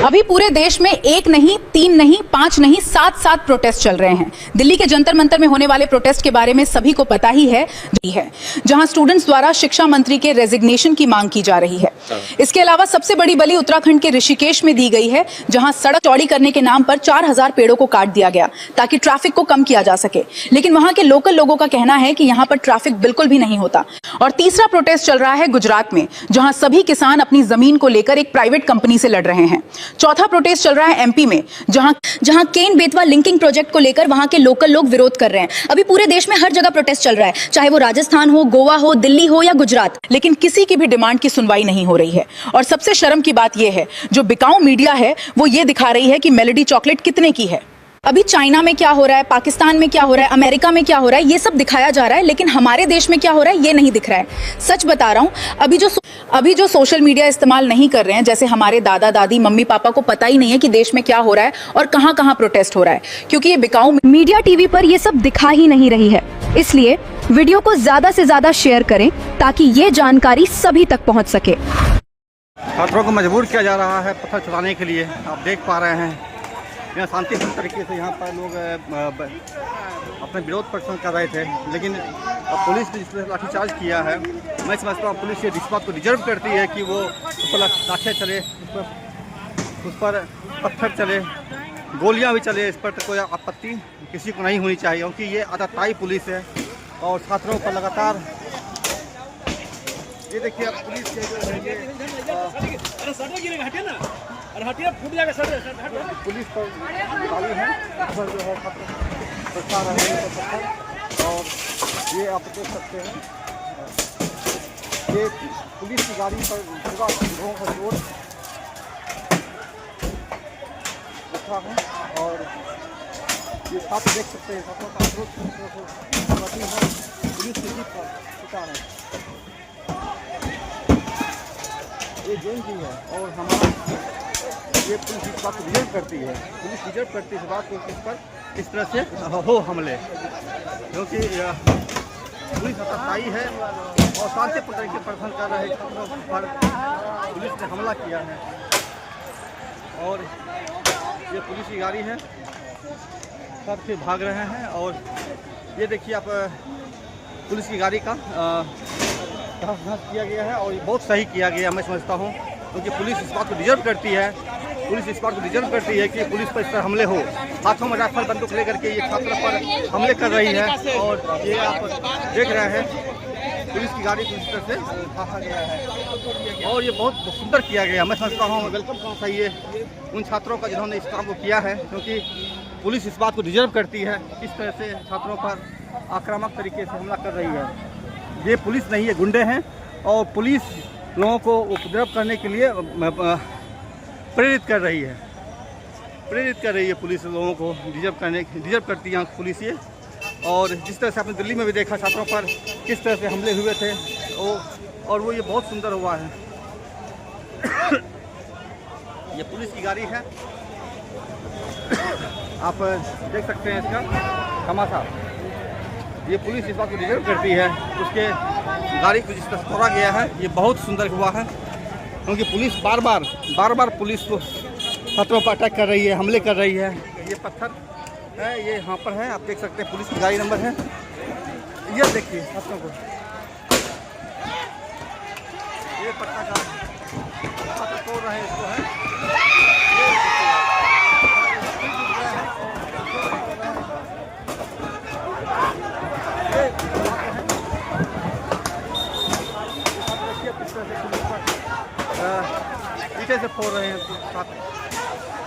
अभी पूरे देश में एक नहीं, तीन नहीं, पांच नहीं, सात प्रोटेस्ट चल रहे हैं। दिल्ली के जंतर मंतर में होने वाले प्रोटेस्ट के बारे में सभी को पता ही है, जहां स्टूडेंट्स द्वारा शिक्षा मंत्री के रेजिग्नेशन की मांग की जा रही है। इसके अलावा सबसे बड़ी बलि उत्तराखंड के ऋषिकेश में दी गई है, जहां सड़क चौड़ी करने के नाम पर 4000 पेड़ों को काट दिया गया ताकि ट्रैफिक को कम किया जा सके। लेकिन वहां के लोकल लोगों का कहना है कि यहां पर ट्रैफिक बिल्कुल भी नहीं होता। और तीसरा प्रोटेस्ट चल रहा है गुजरात में, जहां सभी किसान अपनी जमीन को लेकर एक प्राइवेट कंपनी से लड़ रहे हैं। चौथा प्रोटेस्ट चल रहा है एमपी में, जहां केन बेतवा लिंकिंग प्रोजेक्ट को लेकर वहां के लोकल लोग विरोध कर रहे हैं। अभी पूरे देश में हर जगह प्रोटेस्ट चल रहा है, चाहे वो राजस्थान हो, गोवा हो, दिल्ली हो या गुजरात, लेकिन किसी की भी डिमांड की सुनवाई नहीं हो रही है। और सबसे शर्म की बात यह है, जो बिकाऊ मीडिया है वो ये दिखा रही है कि मेलोडी चॉकलेट कितने की है। अभी चाइना में क्या हो रहा है, पाकिस्तान में क्या हो रहा है, अमेरिका में क्या हो रहा है, ये सब दिखाया जा रहा है, लेकिन हमारे देश में क्या हो रहा है ये नहीं दिख रहा है। सच बता रहा हूं, अभी जो सोशल मीडिया इस्तेमाल नहीं कर रहे हैं, जैसे हमारे दादा दादी मम्मी पापा को पता ही नहीं है कि देश में क्या हो रहा है और कहां कहां प्रोटेस्ट हो रहा है, क्योंकि ये बिकाऊ मीडिया टीवी पर ये सब दिखा ही नहीं रही है। इसलिए वीडियो को ज्यादा से ज्यादा शेयर करें ताकि ये जानकारी सभी तक पहुंच सके। छात्रों को मजबूर किया जा रहा है पत्थर चलाने के लिए। आप देख पा रहे हैं यहाँ शांतिपूर्ण तरीके से यहाँ पर लोग अपने विरोध प्रदर्शन कर रहे थे, लेकिन पुलिस ने जिस लाठीचार्ज किया है, मैं समझता हूँ पुलिस ये इस बात को डिजर्व करती है कि वो उस पर लाठियाँ चले, उस पर पत्थर चले, गोलियाँ भी चले, इस पर तो कोई आपत्ति किसी को नहीं होनी चाहिए, क्योंकि ये आतताई पुलिस है। और छात्रों पर लगातार ये देखिए अब पुलिस के जो है पुलिस पर गाड़ी है, पर जो है बरसा रहे हैं और ये आप देख सकते हैं ये पुलिस की गाड़ी पर पूरा लोगों का जोर रखा है। और ये छात्र देख सकते हैं छात्रों का विरोध है पुलिस की जीप पर उतार है। ये जेल भी है और हमारा ये पुलिस इस बात को डिजर्व करती है, पुलिस डिजर्व करती है इस बात को इस पर इस तरह से हो हमले, क्योंकि पुलिस आतताई है और शांतिपूर्ण तरीके से प्रदर्शन कर रहे छात्रों पर पुलिस ने हमला किया है। और ये पुलिस की गाड़ी है, सब से भाग रहे हैं। और ये देखिए आप पुलिस की गाड़ी का तहस किया गया है और ये बहुत सही किया गया मैं समझता हूँ, क्योंकि पुलिस इस बात को डिजर्व करती है, पुलिस इस बात को डिजर्व करती है कि पुलिस पर इस तरह हमले हो, हाथों में राइफल बंदूक लेकर के ये छात्रों पर हमले कर रही है। और ये आप देख रहे हैं पुलिस की गाड़ी को इस तरह से भागा गया है और ये बहुत सुंदर किया गया मैं समझता हूँ। वेलकम करना चाहिए उन छात्रों का जिन्होंने इस काम को किया है, क्योंकि पुलिस इस बात को डिजर्व करती है किस तरह से छात्रों पर आक्रामक तरीके से हमला कर रही है। ये पुलिस नहीं है, गुंडे हैं और पुलिस लोगों को उपद्रव करने के लिए प्रेरित कर रही है पुलिस लोगों को डिजर्व करती है पुलिस ये। और जिस तरह से आपने दिल्ली में भी देखा छात्रों पर किस तरह से हमले हुए थे और वो ये बहुत सुंदर हुआ है। ये पुलिस की गाड़ी है, आप देख सकते हैं इसका तमाशा। ये पुलिस इस बात को डिजर्व करती है, उसके गाड़ी को जिस तरह तोड़ा गया है ये बहुत सुंदर हुआ है, क्योंकि पुलिस बार बार पुलिस को छात्रों पर अटैक कर रही है, हमले कर रही है। ये पत्थर है, ये यहाँ पर है, आप देख सकते हैं पुलिस की गाड़ी नंबर है। ये देखिए छात्रों को ये पत्थर का तोड़ रहे हैं इसको है। पीछे से फोड़ रहे हैं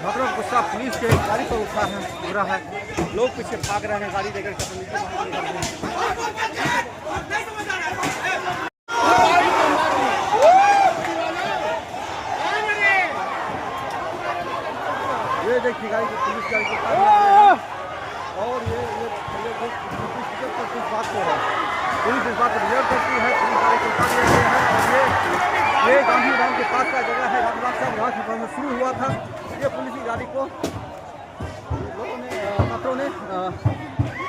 छात्रों को गुस्सा पुलिस के गाड़ी पर उठ रहा है, लोग पीछे भाग रहे हैं गाड़ी देकर ये देखिए गाड़ी को पुलिस गाड़ी को और ये इस बात को है पुलिस इस बात को डिजर्व करती है, पुलिस गाड़ी को उतार दिया गया है। और ये गांधी ग्राउंड के पास का जगह है, यहाँ से शुरू हुआ था। ये पुलिस की गाड़ी को लोगों ने छात्रों ने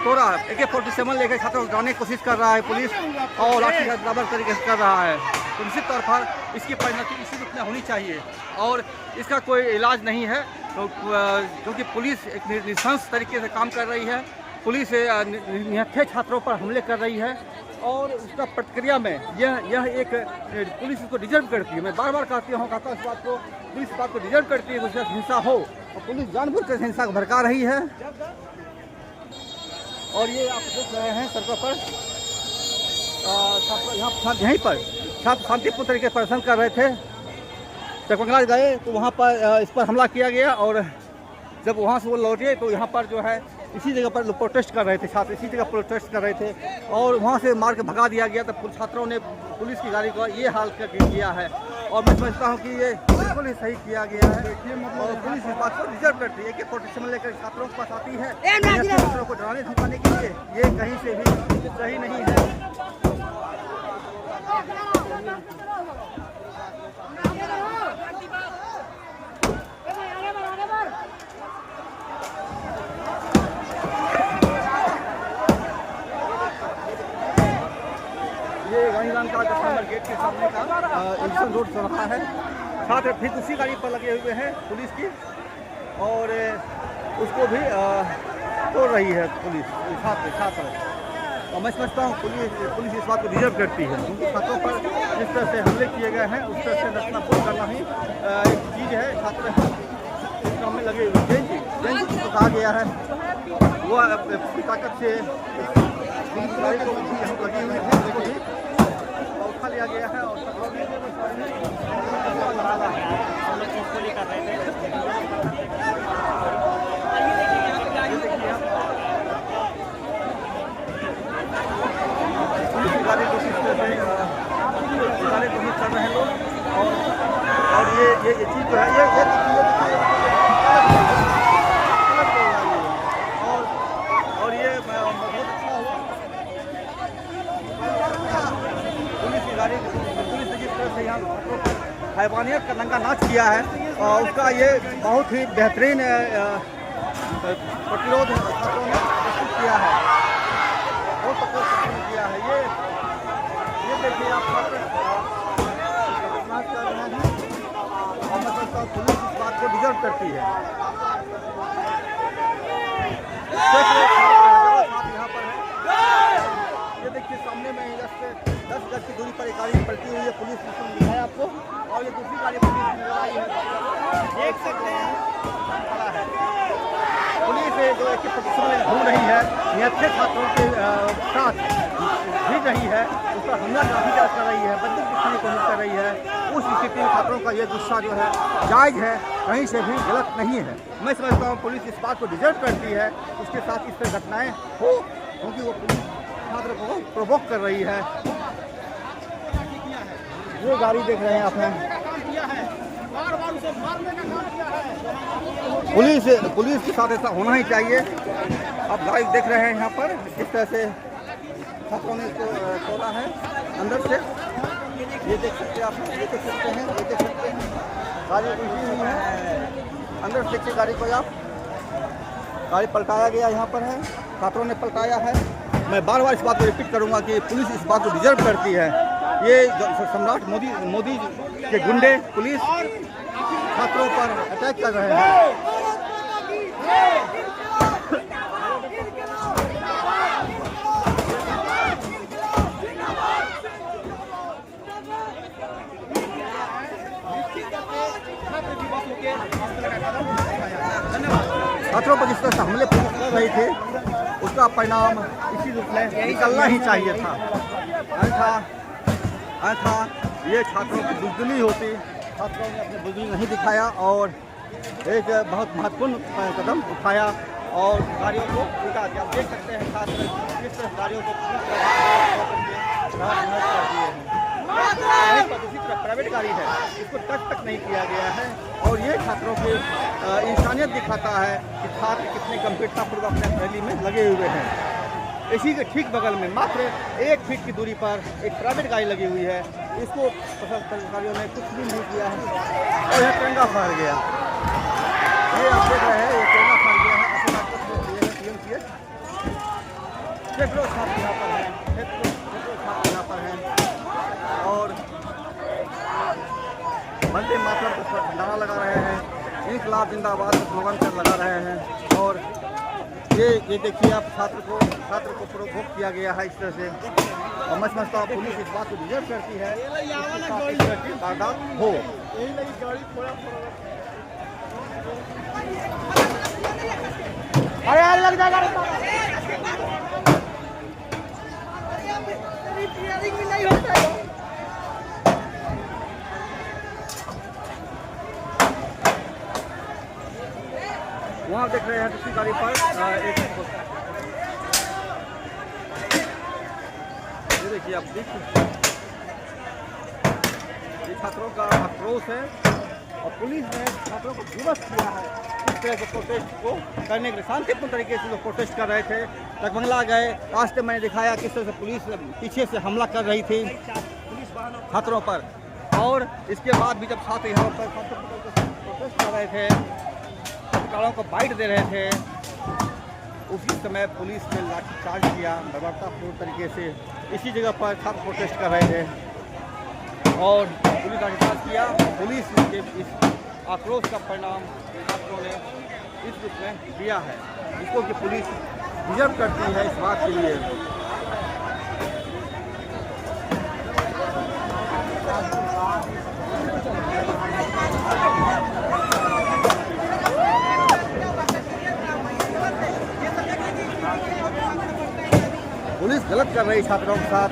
तोड़ा, AK-47 लेकर छात्रों को गिराने की कोशिश कर रहा है पुलिस और लाठी का बराबर तरीके से कर रहा है। तो निश्चित तौर पर इसकी परिणति इसी रूप में होनी चाहिए और इसका कोई इलाज नहीं है। तो क्योंकि पुलिस एक निशंस तरीके से काम कर रही है, पुलिस निहत्थे छात्रों पर हमले कर रही है और उसका प्रतिक्रिया में यह एक पुलिस इसको डिजर्व करती है। मैं बार बार कहता हूँ इस बात को, पुलिस इस बात को डिजर्व करती है कि उसके साथ हिंसा हो और पुलिस जानबूझकर हिंसा को भड़का रही है। और ये आप देख रहे हैं सड़कों पर यहीं पर छात्र शांतिपूर्ण तरीके से प्रदर्शन कर रहे थे। चकबंगला गए तो वहाँ पर इस पर हमला किया गया और जब वहाँ से वो लौटे तो यहाँ पर जो है इसी जगह पर प्रोटेस्ट कर रहे थे, छात्र इसी जगह प्रोटेस्ट कर रहे थे और वहाँ से मार के भगा दिया गया। तब छात्रों ने पुलिस की गाड़ी को ये हाल किया है और मैं समझता हूँ कि ये बिल्कुल ही सही किया गया है और पुलिस इस बात को डिजर्व करती है कि प्रोटेक्शन लेकर छात्रों के पास आती है छात्रों को डराने धमकाने के लिए। ये कहीं से भी सही नहीं है। ये गांधीधाम का 10 नंबर गेट के सामने का एडिसन रोड चल रहा है। छात्र फिर उसी गाड़ी पर लगे हुए हैं पुलिस की और उसको भी तोड़ रही है पुलिस छात्र। और मैं समझता हूँ पुलिस इस बात को डिजर्व करती है क्योंकि छात्रों पर जिस तरह से हमले किए गए हैं उस तरह से नष्टनाबूद करना ही एक चीज़ है। छात्र इस काम में लगे हुए जैन जी को कहा गया है वो अपनी ताकत से गाड़ी को भी हम लगी हुई है उसको भी उठा लिया गया है और गाड़ी को किस तरह से गाड़ी को कर रहे हैं लोग और ये चीज़ जो है और ये बहुत अच्छा हुआ पुलिस ने जिस तरह से यहाँ हैवानियत का नंगा नाच किया है और उसका ये बहुत ही बेहतरीन प्रतिरोध छात्रों ने प्रस्तुत किया है, बहुत प्रतिरोध किया है। ये देखिए आप नाच कर रहे हैं और मैं समझता हूँ पुलिस इस बात को डिजर्व करती है। यहाँ पर है, ये देखिए सामने में 10 गज की दूरी पर एक गाड़ी पलटी हुई है, पुलिस ने दिखाया आपको और ये दूसरी गाड़ी पुलिस की नजर आई है, देख सकते हैं खड़ा है। पुलिस जो एक प्रतिशत में घूम रही है, निहत्थे छात्रों के साथ भी रही है, उस पर हमला काफी कर रही है, बंदूक दिखाने की कोशिश कर रही है। उस स्थिति में छात्रों का ये गुस्सा जो है जायज़ है, कहीं से भी गलत नहीं है। मैं समझता हूँ पुलिस इस बात को डिजर्व करती है उसके साथ इस तरह घटनाएं हो क्योंकि वो पुलिस छात्र को प्रोवोक कर रही है। ये गाड़ी देख रहे हैं आपने, पुलिस के साथ ऐसा होना ही चाहिए। आप गाड़ी देख रहे हैं यहाँ पर किस तरह से छात्रों ने इसको तोड़ा है अंदर से, ये देख सकते हैं आप, ये देख सकते हैं, ये देख सकते हैं गाड़ी उल्टी हुई है अंदर से। देखिए गाड़ी को आप, गाड़ी पलटाया गया यहाँ पर है, छात्रों ने पलटाया है। मैं बार बार इस बात को रिपीट करूँगा कि पुलिस इस बात को डिजर्व करती है। ये सम्राट मोदी के गुंडे पुलिस छात्रों पर अटैक कर रहे हैं। छात्रों पर जिस तरह से हमले पुलिस कर रही थी उसका परिणाम इसी रूप में निकलना ही चाहिए था। अन्यथा ये छात्रों की बुजदिली होती, छात्रों ने अपनी बुजदिली नहीं दिखाया और एक बहुत महत्वपूर्ण कदम उठाया और गाड़ियों को उल्टा दिया। आप देख सकते हैं छात्र किस तरह गाड़ियों को दूसरी तरफ प्राइवेट गाड़ी है, इसको टच तक नहीं किया गया है और ये छात्रों की इंसानियत दिखाता है कि छात्र कितने गंभीरतापूर्वक अपने रैली में लगे हुए हैं। इसी के ठीक बगल में मात्र 1 फीट की दूरी पर एक प्राइवेट गाड़ी लगी हुई है, इसको अधिकारियों ने कुछ भी नहीं किया है और यह तिरंगा फहर गया। ये आप देख रहे हैं, ये तिरंगा फहर गया है। सैकड़ों छात्र यहाँ पर हैं, सैकड़ों छात्र यहाँ पर हैं और वंदे मातरम का नारा लगा रहे हैं, इनकलाब जिंदाबाद का स्लोगन कर लगा रहे हैं। और ये देखिए आप छात्र को प्रोवोक किया गया है इस तरह से। और मैं समझता हूँ पुलिस इस बात को डिजर्व करती है इस तरह की वारदात हो। अरे यार लग जाएगा नहीं होता है। वहाँ देख रहे हैं दूसरी गाड़ी पर ये देखिए आप ये छात्रों का आक्रोश है और पुलिस ने छात्रों को विवश किया है इस तरह के प्रोटेस्ट को करने के लिए। शांतिपूर्ण तरीके से लोग प्रोटेस्ट कर रहे थे, टकमंगला गए। रास्ते मैंने दिखाया किस तरह से पुलिस पीछे से हमला कर रही थी छात्रों पर। और इसके बाद भी जब छात्र यहाँ पर प्रोटेस्ट कर रहे थे, पत्रकारों को बाइट दे रहे थे, उसी समय पुलिस ने लाठीचार्ज किया बर्बरतापूर्ण तरीके से। इसी जगह पर छात्र प्रोटेस्ट कर रहे थे और पुलिस लाठीचार्ज किया। पुलिस के इस आक्रोश का परिणाम छात्रों ने इस रूप में दिया है, जिसको कि पुलिस डिजर्व करती है इस बात के लिए। पुलिस गलत कर रही छात्रों के साथ,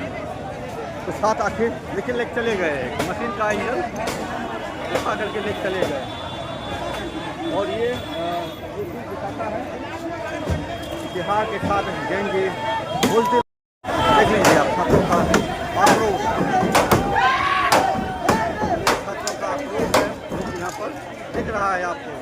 तो साथ आखिर लेकिन लेके चले गए, मशीन का इंजन उठा करके लेके चले गए। और ये दिखाता है बिहार के साथ जाएंगे बोलते। देख लीजिए आप छात्रों का आक्रोश, छात्रों का आक्रोश है यहाँ पर दिख रहा है आपको।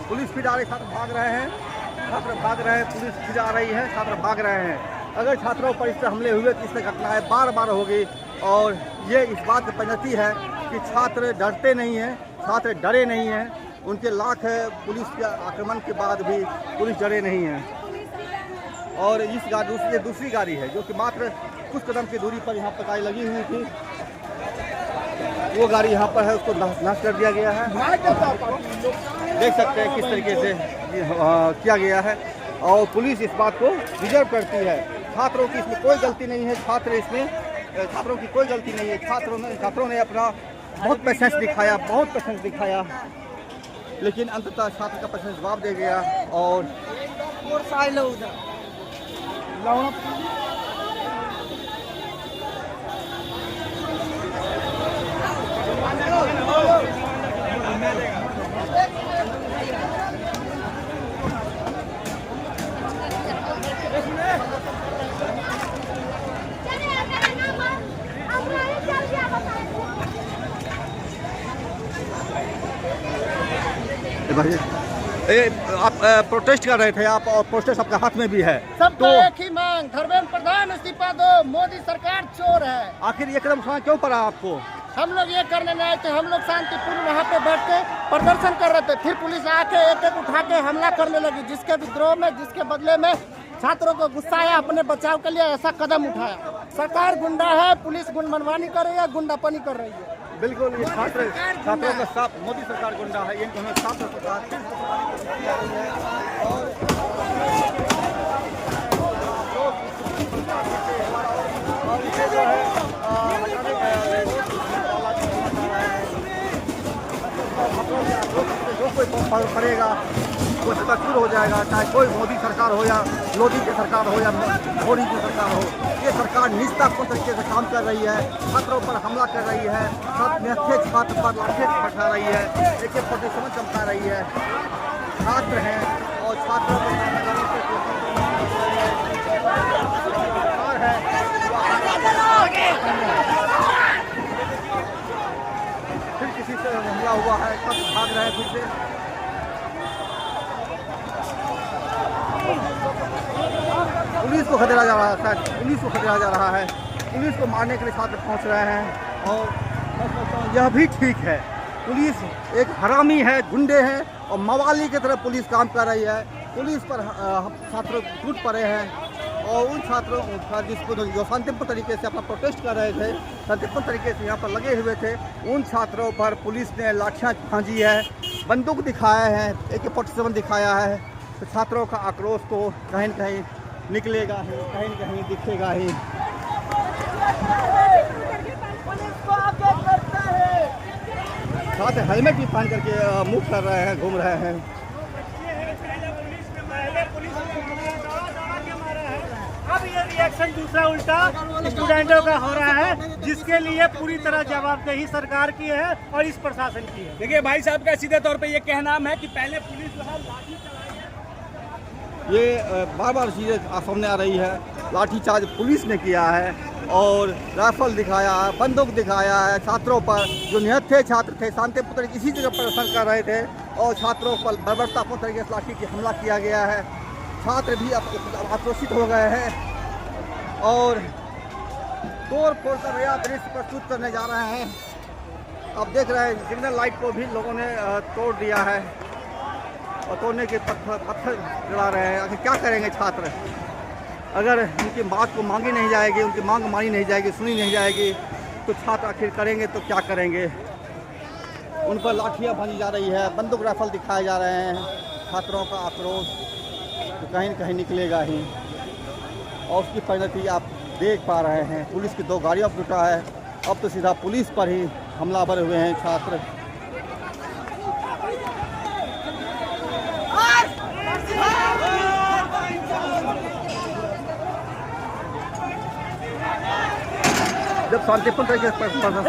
पुलिस भी जा रही, छात्र भाग रहे हैं, पुलिस भी जा रही है, छात्र भाग रहे हैं। अगर छात्रों पर इस तरह हमले हुए तो इस तरह घटनाएं बार बार होगी। और ये इस बात की परिणति है कि छात्र डरते नहीं हैं, छात्र डरे नहीं हैं। उनके लाख है पुलिस के आक्रमण के बाद भी पुलिस डरे नहीं हैं। और इस गाड़ी दूसरी गाड़ी है जो कि मात्र कुछ कदम की दूरी पर यहाँ पर गाड़ी लगी हुई थी, वो गाड़ी यहाँ पर है, उसको नष्ट कर दिया गया है। देख सकते हैं किस तरीके से किया गया है। और पुलिस इस बात को डिजर्व करती है। छात्रों की इसमें कोई गलती नहीं है, छात्रों की कोई गलती नहीं है। छात्रों ने अपना बहुत पेशेंस दिखाया, लेकिन अंततः छात्र का पेशेंस जवाब दे गया। और आप प्रोटेस्ट कर रहे थे आप, और प्रोटेस्ट आपके हाथ में भी है। सबका एक ही मांग, धर्मेंद्र प्रधान इस्तीफा दो, मोदी सरकार चोर है। आखिर ये कदम उठाना क्यों पड़ा आपको? हम लोग ये करने नहीं आए थे, हम लोग शांतिपूर्ण वहाँ पे बैठ के प्रदर्शन कर रहे थे, फिर पुलिस आके एक एक उठा के हमला करने लगी, जिसके विद्रोह में, जिसके बदले में छात्रों को गुस्सा आया, अपने बचाव के लिए ऐसा कदम उठाया। सरकार गुंडा है, पुलिस मनमानी कर रही है, गुंडापनी कर रही है। बिल्कुल, ये छात्रों का साफ मोदी सरकार गुंडा है, ये उन्होंने साफ सरकार जो कोई पड़ेगा वो शुरू हो जाएगा, चाहे कोई मोदी सरकार हो या लोधी की सरकार हो या मोदी की सरकार हो। ये सरकार निष्ठापूर्ण तरीके से काम कर रही है, छात्रों पर हमला कर रही है, छात्र पर लाठी बैठा रही है, AK-47 चमका रही है। छात्र हैं और छात्रों को फिर किसी से हमला हुआ है, सब भाग रहे हैं फिर से। पुलिस को खदेड़ा जा रहा है, सर पुलिस को खदेड़ा जा रहा है, पुलिस को मारने के लिए छात्र पहुंच रहे हैं। और यह भी ठीक है, पुलिस एक हरामी है, गुंडे हैं और मवाली की तरह पुलिस काम कर रही है। पुलिस पर छात्र टूट पड़े हैं और उन छात्रों का जिसको जो शांतिपूर्ण तरीके से अपना प्रोटेस्ट कर रहे थे, शांतिपूर्ण तरीके से यहाँ पर लगे हुए थे, उन छात्रों पर पुलिस ने लाठियाँ भांजी है, बंदूक दिखाया है, AK-47 दिखाया है। तो छात्रों का आक्रोश तो कहीं न कहीं निकलेगा ही, कहीं न कहीं दिखेगा ही। छात्र हेलमेट भी पहन करके मूव कर रहे हैं, घूम रहे हैं। अब ये रिएक्शन दूसरा उल्टा स्टूडेंटों का हो रहा है, जिसके लिए पूरी तरह जवाबदेही सरकार की है और इस प्रशासन की है। देखिए भाई साहब का सीधे तौर पे ये कहना है कि पहले पुलिस जो है लाठी ये बार चीज़ें सामने आ रही है। लाठीचार्ज पुलिस ने किया है और राइफल दिखाया है, बंदूक दिखाया है छात्रों पर। जो निहत्थे छात्र थे शांतिपूर्ण तरीके इसी जगह प्रदर्शन कर रहे थे और छात्रों पर बर्बरतापूर्ण तरीके से लाठी की हमला किया गया है। छात्र भी आक्रोशित हो गए हैं और तोड़ फोड़ कर नया दृश्य प्रस्तुत करने जा रहे हैं। अब देख रहे हैं सिग्नल लाइट को भी लोगों ने तोड़ दिया है और तोड़ने के पत्थर जला रहे हैं। आखिर क्या करेंगे छात्र? अगर उनकी बात को मांगी नहीं जाएगी, उनकी मांग मानी नहीं जाएगी, सुनी नहीं जाएगी, तो छात्र आखिर करेंगे तो क्या करेंगे? उन पर लाठियाँ भांजी जा रही है, बंदूक राइफल दिखाए जा रहे हैं। छात्रों का आक्रोश तो कहीं न कहीं निकलेगा ही और उसकी परिणति आप देख पा रहे हैं। पुलिस की 2 गाड़ियों पर जुटा है, अब तो सीधा पुलिस पर ही हमलावर हुए हैं छात्र। जब शांतिपूर्ण तरीके से प्रदर्शन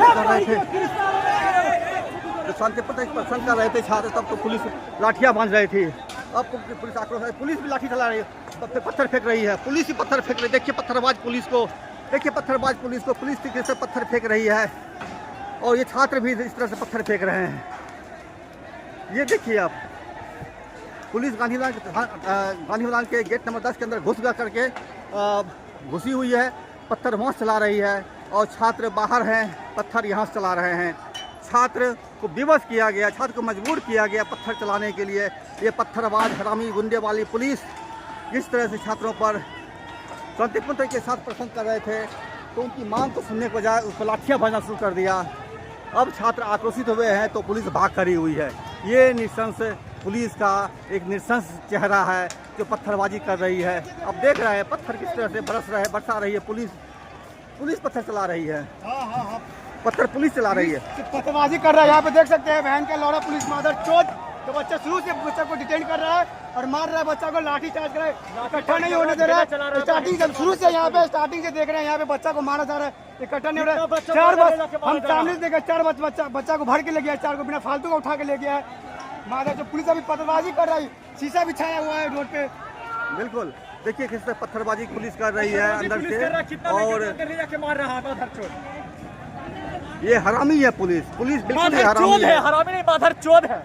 कर रहे थे, छात्र, तब तो पुलिस लाठियां बांध रही थी। अब पुलिस आक्रोश है, पुलिस भी लाठी चला रही है, तब फिर पत्थर फेंक रही है, पुलिस ही पत्थर फेंक रही है। देखिए पत्थरबाज पुलिस को, पुलिस तरीके से पत्थर फेंक रही है और ये छात्र भी इस तरह से पत्थर फेंक रहे हैं। ये देखिए आप, पुलिस गांधी मैदान के गेट नंबर 10 के अंदर घुसी हुई है, पत्थर वहाँ चला रही है और छात्र बाहर हैं, पत्थर यहाँ से चला रहे हैं। छात्र को विवश किया गया, छात्र को मजबूर किया गया पत्थर चलाने के लिए। ये पत्थरबाज हरामी गुंडे वाली पुलिस इस तरह से छात्रों पर शांतिपूर्ण तरीके के साथ प्रदर्शन कर रहे थे तो उनकी मांग को सुनने के बजाय उसको लाठियाँ भाजना शुरू कर दिया। अब छात्र आक्रोशित हुए हैं तो पुलिस भाग खड़ी हुई है। ये निशंस पुलिस का एक निशंस चेहरा है जो पत्थरबाजी कर रही है। अब देख रहे हैं पत्थर किस तरह से बरसा रही है, पुलिस पत्थर चला रही है। पत्थर पुलिस चला रही है, पत्थरबाजी कर रहा है। यहाँ पे देख सकते हैं बहन का लौड़ा पुलिस मादर चोट, तो बच्चा शुरू से बच्चा को डिटेन कर रहा है और मार रहा है, बच्चा को लाठी चार्ज कर रहा है, इकट्ठा नहीं होने दे रहा है। स्टार्टिंग से शुरू से यहाँ पे स्टार्टिंग से देख रहे हैं, यहाँ पे बच्चा को मारा जा रहा है, इकट्ठा नहीं हो रहा है। 4 बस हम सामने से देखा, 4 बच्चा को भर के ले गया, 4 को बिना फालतू का उठा के ले गया है। मारा जो पुलिस अभी पत्थरबाजी कर रही, शीशा बिछाया हुआ है रोड पे। बिल्कुल देखिए किस तरह पत्थरबाजी पुलिस कर रही है अंदर से और मार रहा है। ये हरामी है पुलिस बिल्कुल हरामी है, हरामी नहीं, माधर चोद है।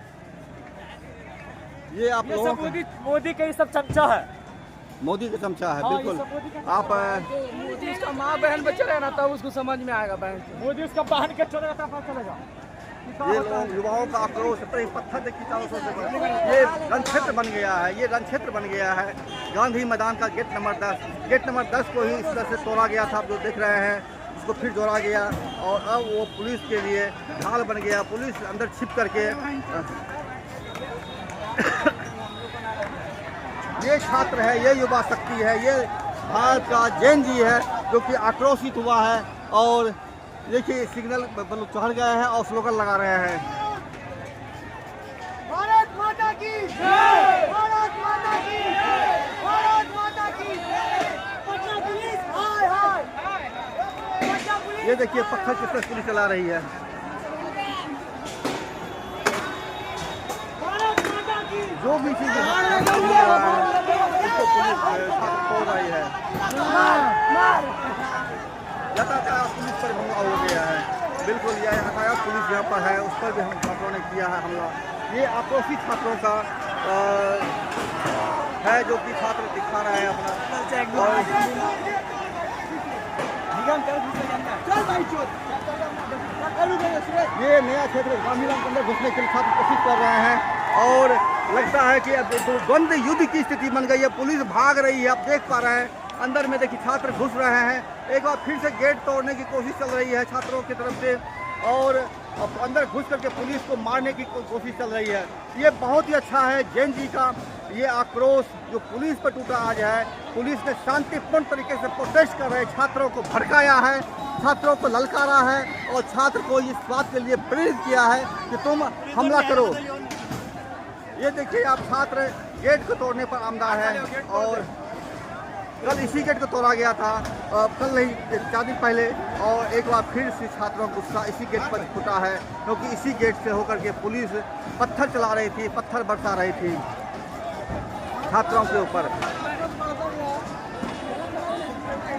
ये आप लोगों मोदी के सब चमचा है, मोदी का चमचा है। बिल्कुल आप मोदी उसका माँ बहन बच्चे रहना तब उसको समझ में आएगा। बहन मोदी उसका बहन के चले जाता पता चलेगा। ये लोग युवाओं का आक्रोश पत्थर देखिए चारों तरफ से ये रण क्षेत्र बन गया है, ये रण क्षेत्र बन गया है। गांधी मैदान का गेट नंबर 10 को ही इस तरह से तोड़ा गया था, आप जो देख रहे हैं उसको फिर जोड़ा गया और अब वो पुलिस के लिए ढाल बन गया। पुलिस अंदर छिप करके ये छात्र है, ये युवा शक्ति है, ये भारत का जैन जी है जो कि आक्रोशित हुआ है और देखिए सिग्नल चढ़ गए हैं और स्लोगन लगा रहे हैं। भारत माता की जय, भारत माता की जय, भारत माता की जय। पटना पुलिस हाय हाय, देखिए पत्थर किस तरह पुलिस चला रही है। जो भी चीज़ उसको पुलिस तोड़ रही है। यातायात पुलिस पर हमला हो गया है। बिल्कुल यह यातायात पुलिस यहाँ पर है, उस पर भी हम छात्रों ने किया है हमला। ये आक्रोशित छात्रों का है जो कि छात्र दिखा रहे हैं अपना। ये नया क्षेत्र गांधीधाम के अंदर घुसने के लिए छात्र कोशिश कर रहे हैं और लगता है कि अब द्वंद्व युद्ध की स्थिति बन गई है। पुलिस भाग रही है, आप देख पा रहे हैं। अंदर में देखिए छात्र घुस रहे हैं। एक बार फिर से गेट तोड़ने की कोशिश चल रही है छात्रों की तरफ से और अब अंदर घुस करके पुलिस को मारने की कोशिश चल रही है। ये बहुत ही अच्छा है जैन जी का ये आक्रोश जो पुलिस पर टूटा आज है। पुलिस ने शांतिपूर्ण तरीके से प्रोटेस्ट कर रहे छात्रों को भड़काया है, छात्रों को ललकारा है और छात्र को इस बात के लिए प्रेरित किया है कि तुम हमला करो। ये देखिए आप छात्र गेट को तोड़ने पर आमदा है और कल इसी गेट को तोड़ा गया था, कल नहीं 4 दिन पहले, और एक बार फिर से छात्रों का गुस्सा इसी गेट पर फूटा है क्योंकि इसी गेट से होकर के पुलिस पत्थर चला रही थी, पत्थर बरसा रही थी छात्रों के ऊपर।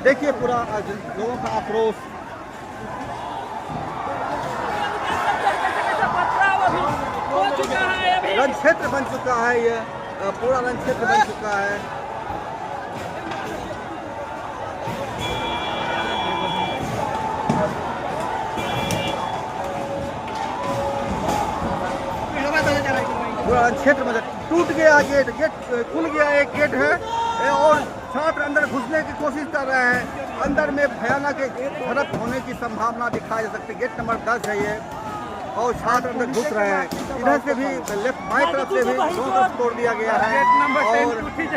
देखिए पूरा लोगों का आक्रोश। रण क्षेत्र बन चुका है, ये पूरा रण क्षेत्र बन चुका है। पूरा क्षेत्र में टूट गया गेट खुल गया। एक गेट है और छात्र अंदर घुसने की कोशिश कर रहे हैं। अंदर में भयानक झड़प होने की संभावना दिखाई जा सकती है। गेट नंबर 10 है ये और छात्र अंदर घुस रहे हैं। इधर से भी लेफ्ट बाई तरफ से भी दोनों तरफ तोड़ दिया गया है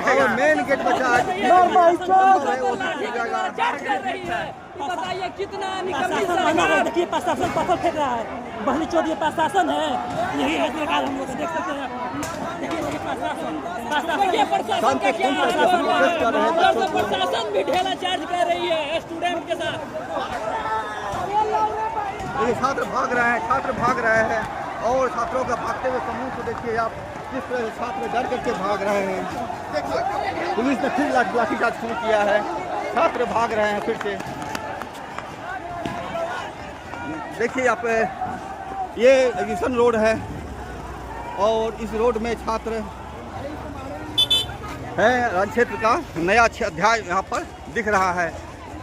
और मेन गेट बचा है। बताइए कितना देखिए प्रशासन पत्थर फेंक रहा है। बहली चौथ ये प्रशासन है, यही है सरकार। हम लोग देख सकते हैं। देखिए प्रशासन भी ढेला चार्ज कर रही है स्टूडेंट के साथ। ये छात्र भाग रहे हैं और छात्रों का भागते हुए समूह को देखिए आप किस तरह से छात्र डर करके भाग रहे हैं। पुलिस ने फिर लाठीचार्ज शुरू किया है, छात्र भाग रहे हैं फिर से। देखिए आप ये एग्जीबिशन रोड है और इस रोड में छात्र है। रण क्षेत्र का नया अध्याय यहाँ पर दिख रहा है।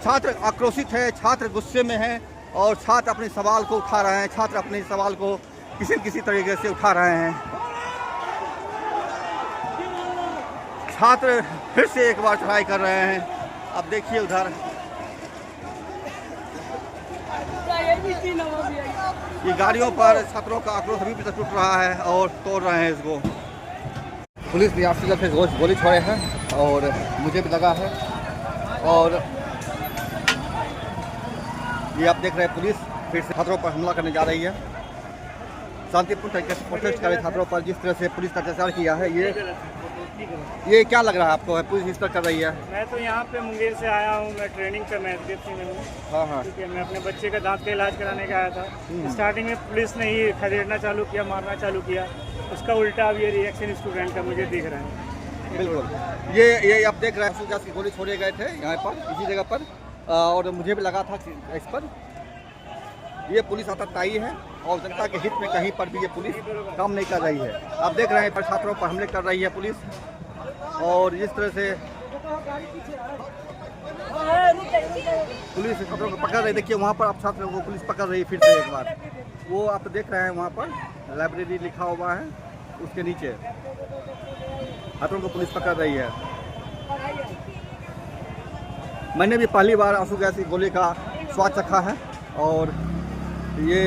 छात्र आक्रोशित है, छात्र गुस्से में है और छात्र अपने सवाल को उठा रहे हैं। छात्र अपने सवाल को किसी न किसी तरीके से उठा रहे हैं। छात्र फिर से एक बार ट्राई कर रहे हैं। अब देखिए उधर ये गाड़ियों पर छात्रों का आक्रोश अभी भी टूट रहा है और तोड़ रहे हैं इसको। पुलिस ने आपसी तरफ से गोली छोड़े हैं और मुझे भी लगा है। और ये आप देख रहे हैं पुलिस फिर से छात्रों पर हमला करने जा रही है। शांतिपूर्ण तरीके से प्रोटेस्ट कर रहे छात्रों पर जिस तरह से पुलिस ने अत्याचार किया है। ये क्या लग रहा है आपको? पुलिस इस तरह कर रही है। मैं तो यहाँ पे मुंगेर से आया हूँ, मैं ट्रेनिंग पे मैं SDFC में हूँ। हाँ ठीक है, मैं अपने बच्चे का दांत का इलाज कराने का आया था। स्टार्टिंग में पुलिस ने ही खदेड़ना चालू किया, मारना चालू किया। उसका उल्टा अब ये रिएक्शन स्टूडेंट का मुझे दिख रहा है। बिल्कुल ये आप देख रहे हैं सूजा की गोली छोड़े गए थे यहाँ पर इसी जगह पर और मुझे भी लगा था इस पर। ये पुलिस आतताई है और जनता के हित में कहीं पर भी ये पुलिस काम नहीं कर रही है। आप देख रहे हैं पर छात्रों पर हमले कर रही है पुलिस और इस तरह से पुलिस छात्रों को पकड़ रही। देखिए वहाँ पर आप छात्रों को पुलिस पकड़ रही है फिर से एक बार। वो आप देख रहे हैं वहाँ पर लाइब्रेरी लिखा हुआ है, उसके नीचे छात्रों को पुलिस पकड़ रही है। मैंने भी पहली बार आंसू गैस की गोली का स्वाद चखा है और ये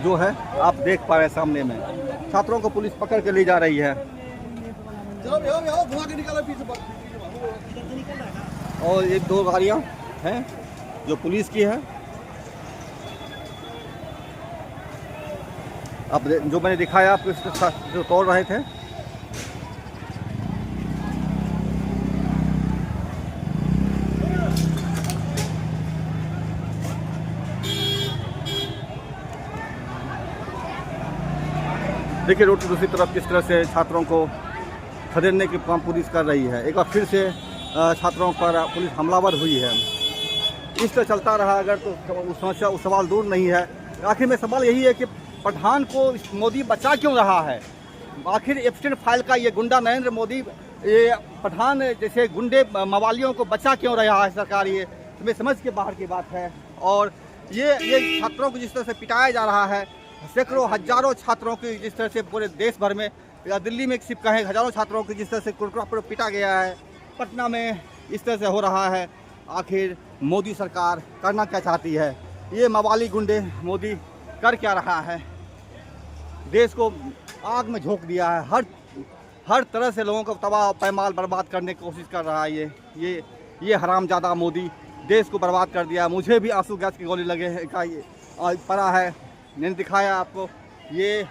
जो है आप देख पा रहे हैं सामने में छात्रों को पुलिस पकड़ के ले जा रही है। और एक दो गाड़ियां हैं जो पुलिस की है। अब जो मैंने दिखाया आपको इसके साथ जो तोड़ रहे थे देखिए रोड की दूसरी तरफ किस तरह से छात्रों को खदेड़ने की काम पुलिस कर रही है। एक बार फिर से छात्रों पर पुलिस हमलावर हुई है। इस तरह चलता रहा अगर तो समस्या उस सवाल दूर नहीं है। आखिर में सवाल यही है कि पठान को मोदी बचा क्यों रहा है। आखिर एप्स्टीन फाइल का ये गुंडा नरेंद्र मोदी ये पठान जैसे गुंडे मवालियों को बचा क्यों रहा है सरकार, ये हमें समझ के बाहर की बात है। और ये छात्रों को जिस तरह से पिटाया जा रहा है, सैकड़ों हजारों छात्रों की जिस तरह से पूरे देश भर में या दिल्ली में सिर्फ कहें हजारों छात्रों की जिस तरह से कुरकुरा पर पिटा गया है, पटना में इस तरह से हो रहा है। आखिर मोदी सरकार करना क्या चाहती है, ये मवाली गुंडे मोदी कर क्या रहा है। देश को आग में झोंक दिया है, हर तरह से लोगों को तबाह पैमाल बर्बाद करने की कोशिश कर रहा है। ये हरामजादा मोदी देश को बर्बाद कर दिया। मुझे भी आंसू गैस की गोली लगे का ये पड़ा है, मैंने दिखाया आपको। ये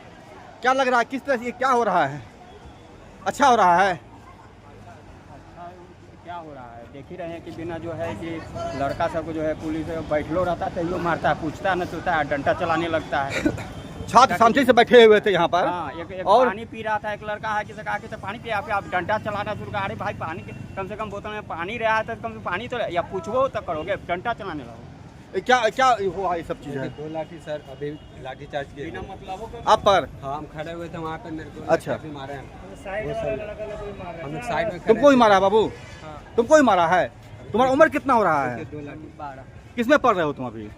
क्या लग रहा है, किस तरह से ये क्या हो रहा है, अच्छा हो रहा है? क्या हो रहा है देख ही रहे हैं कि बिना जो है कि लड़का सबको जो है पुलिस बैठलो रहता है तो मारता है, पूछता न चलता है, डंडा चलाने लगता है। छात्र शांति से बैठे हुए थे यहाँ पर। हाँ, एक और पानी पी रहा था, एक लड़का है कि आके तो पानी पिया, आप डंडा चलाना शुरू कर। अरे भाई पानी कम से कम बोतल में पानी रहा है तो कम से पानी तो या पूछो तो करोगे, डंडा चलाने लगो। क्या हुआ ये सब चीज़ें? 2 लाठी सर अभी लाठी चार्ज किए बिना मतलब आप पर? हाँ हम खड़े हुए थे वहाँ पे, मेरे को अच्छा काफी मारे हैं। हम लोग साइड में तुमको ही मारा है बाबू? तुमको ही मारा है? तुम्हारा उम्र कितना हो रहा है? 2 लाठी 12। किसमें पढ़ रहे हो तुम अभी?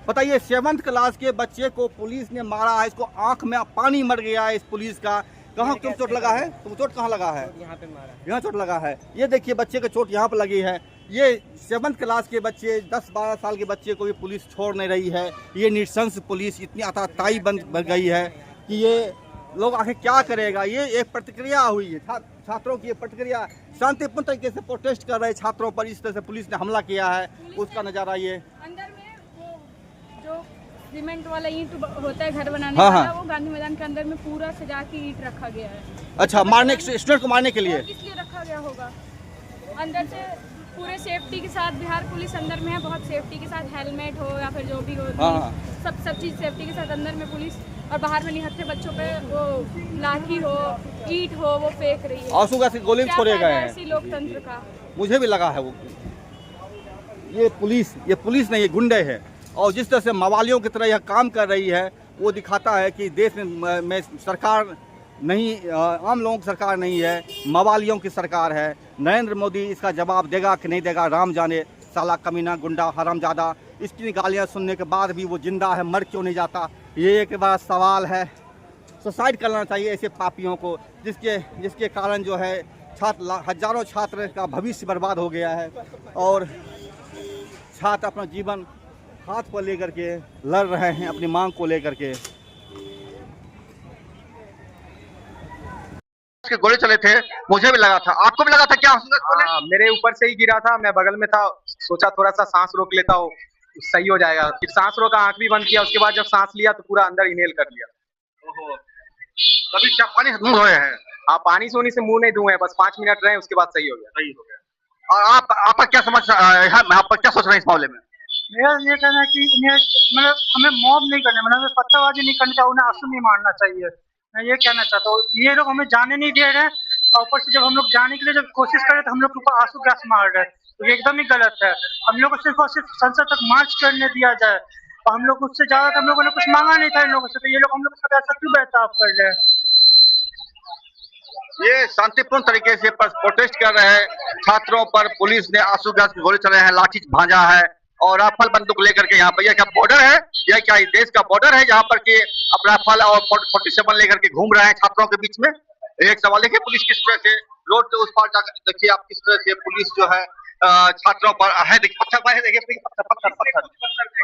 बताइए, 7th क्लास के बच्चे को पुलिस ने मारा है, इसको आंख में पानी मर गया है इस पुलिस का। कहाँ तुम चोट लगा है? तुम चोट कहाँ लगा है? यहाँ पे मारा है। यहाँ चोट लगा है। ये देखिए बच्चे को चोट यहाँ पर लगी है। ये 7th क्लास के बच्चे, 10-12 साल के बच्चे को भी पुलिस छोड़ नहीं रही है। ये नृशंस पुलिस इतनी आताताई बन गई है कि ये लोग आखिर क्या करेगा। ये एक प्रतिक्रिया हुई है, छात्रों की प्रतिक्रिया, शांतिपूर्ण तरीके से प्रोटेस्ट कर रहे छात्रों पर इस तरह से पुलिस ने हमला किया है, उसका नज़ारा ये। अंदर में वो जो सीमेंट वाला ईंट होता है घर बनाने हाँ, वाला, वो गांधी मैदान के अंदर में पूरा सजा के ईंट रखा गया है। अच्छा, मारने स्टूडेंट को मारने के लिए? किस लिए रखा गया होगा? अंदर से पूरे सेफ्टी के साथ बिहार पुलिस अंदर में है, बहुत सेफ्टी के साथ, हेलमेट हो या फिर जो भी हो, हाँ। सब चीज़ सेफ्टी के साथ अंदर में पुलिस, और बाहर में निहत्थे बच्चों पे वो लाठी हो, ईंट हो, वो फेंक रही है। आंसू गैस की गोली भी छोड़े गए हैं। ऐसी लोकतंत्र का मुझे भी लगा है वो। ये पुलिस नहीं, ये गुंडे है। और जिस तरह से मवालियों की तरह यह काम कर रही है, वो दिखाता है कि देश में सरकार नहीं, आम लोगों की सरकार नहीं है, मवालियों की सरकार है। नरेंद्र मोदी इसका जवाब देगा कि नहीं देगा, राम जाने। साला कमीना गुंडा हरामजादा, इसकी गालियाँ सुनने के बाद भी वो जिंदा है, मर क्यों नहीं जाता, ये एक बड़ा सवाल है। सुसाइड करना चाहिए ऐसे पापियों को, जिसके कारण जो है हजारों छात्र का भविष्य बर्बाद हो गया है और छात्र अपना जीवन हाथ पर लेकर के लड़ रहे हैं अपनी मांग को लेकर के। गोले चले थे, मुझे भी लगा था, आपको भी लगा था क्या? मेरे ऊपर से ही गिरा था, मैं बगल में था, सोचा थोड़ा सा सांस रोक लेता हूँ, सही हो जाएगा। फिर सांस रोका, आंख भी बंद किया, उसके बाद जब सांस लिया तो पूरा अंदर इनहेल कर लिया। कभी क्या पानी से मुंह धोए हैं? हाँ, पानी से से मुंह नहीं धुए, बस 5 मिनट रहे, उसके बाद सही हो गया। और आपका क्या समझ है, आप क्या सोच रहे हैं इस मामले में? मेरा ये कहना है कि इन्हें मतलब हमें मॉब नहीं करना, मतलब पत्थरबाजी नहीं करनी चाहिए, उन्हें आंसू नहीं मारना चाहिए। मैं ये कहना चाहता हूँ, ये लोग हमें जाने नहीं दे रहे हैं और ऊपर से जब हम लोग जाने के लिए जब कोशिश कर रहे तो हम लोग के ऊपर आंसू गैस मार रहे हैं, तो ये एकदम ही गलत है। हम लोग को सिर्फ और सिर्फ संसद तक मार्च करने दिया जाए और हम लोग उससे ज्यादा हम लोगों ने कुछ मांगा नहीं था इन लोगों से, तो ये लोग हम लोग के साथ ऐसा क्यों बर्ताव कर रहे हैं? ये शांतिपूर्ण तरीके से प्रोटेस्ट कर रहे हैं छात्रों पर पुलिस ने आंसू गैस की गोली चलाए हैं, लाठी भांजा है और राफेल बंदूक लेकर के यहाँ पर, यह क्या बॉर्डर है, यह क्या देश का बॉर्डर है जहाँ पर कि अब राफेल और 47 लेकर के घूम रहे हैं छात्रों के बीच में? एक सवाल देखिए, पुलिस किस तरह से रोड के उस पार जाकर देखिए आप किस तरह से पुलिस जो है छात्रों पर है, देखिए पत्थर, देखिए